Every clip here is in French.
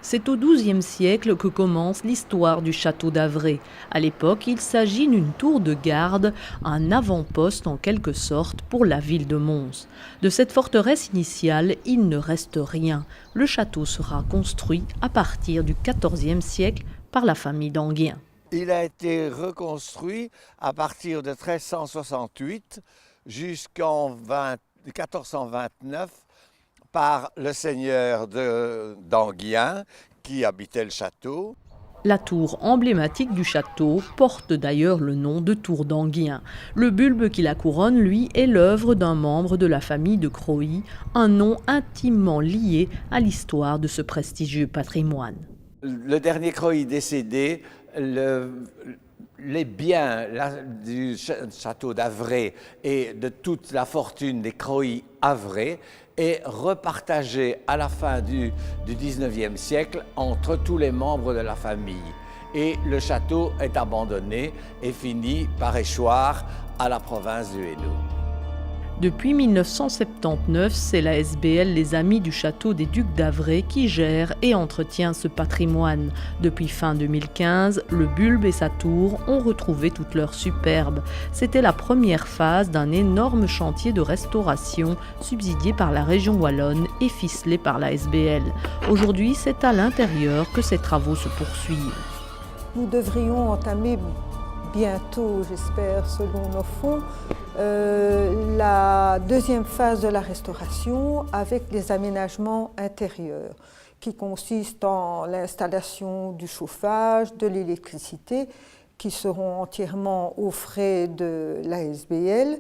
C'est au XIIe siècle que commence l'histoire du château d'Avray. À l'époque, il s'agit d'une tour de garde, un avant-poste en quelque sorte pour la ville de Mons. De cette forteresse initiale, il ne reste rien. Le château sera construit à partir du XIVe siècle par la famille d'Enghien. Il a été reconstruit à partir de 1368 jusqu'en 1429 par le seigneur d'Enghien qui habitait le château. La tour emblématique du château porte d'ailleurs le nom de tour d'Enghien. Le bulbe qui la couronne, lui, est l'œuvre d'un membre de la famille de Croÿ, un nom intimement lié à l'histoire de ce prestigieux patrimoine. Le dernier Croÿ décédé, les biens du château d'Avray et de toute la fortune des Croÿ Avray est repartagé à la fin du XIXe siècle entre tous les membres de la famille. Et le château est abandonné et finit par échoir à la province du Hainaut. Depuis 1979, c'est la SBL Les Amis du Château des Ducs d'Avray qui gère et entretient ce patrimoine. Depuis fin 2015, le bulbe et sa tour ont retrouvé toute leur superbe. C'était la première phase d'un énorme chantier de restauration subsidié par la région wallonne et ficelé par la SBL. Aujourd'hui, c'est à l'intérieur que ces travaux se poursuivent. Nous devrions entamer bientôt, j'espère, selon nos fonds, la deuxième phase de la restauration avec les aménagements intérieurs qui consistent en l'installation du chauffage, de l'électricité qui seront entièrement aux frais de la SBL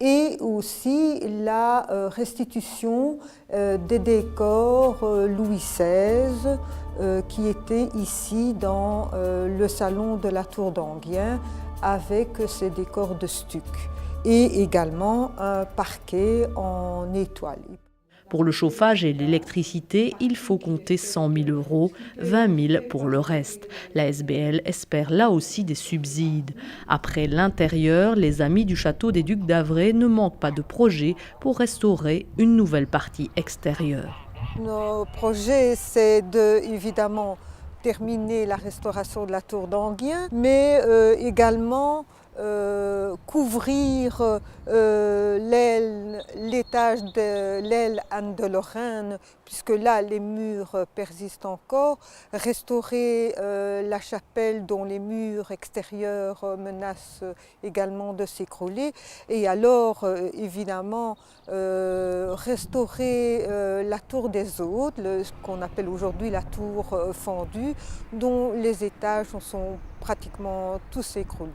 et aussi la restitution des décors Louis XVI qui étaient ici dans le salon de la tour d'Enghien avec ces décors de stuc et également un parquet en étoile. Pour le chauffage et l'électricité, il faut compter 100 000 €, 20 000 pour le reste. La SBL espère là aussi des subsides. Après l'intérieur, les Amis du Château des Ducs d'Avray ne manquent pas de projets pour restaurer une nouvelle partie extérieure. Nos projets, c'est de, évidemment, terminer la restauration de la tour d'Enghien, mais également couvrir l'étage de l'aile Anne de Lorraine, puisque là les murs persistent encore, restaurer la chapelle dont les murs extérieurs menacent également de s'écrouler, et alors évidemment restaurer la tour des Hôtes, ce qu'on appelle aujourd'hui la tour fendue, dont les étages sont pratiquement tous écroulés.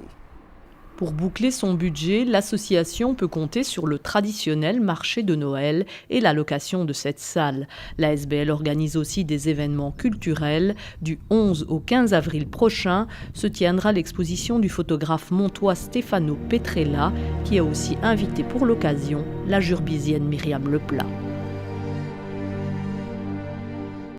Pour boucler son budget, l'association peut compter sur le traditionnel marché de Noël et la location de cette salle. La SBL organise aussi des événements culturels. Du 11 au 15 avril prochain se tiendra l'exposition du photographe montois Stefano Petrella, qui a aussi invité pour l'occasion la jurbisienne Myriam Leplat.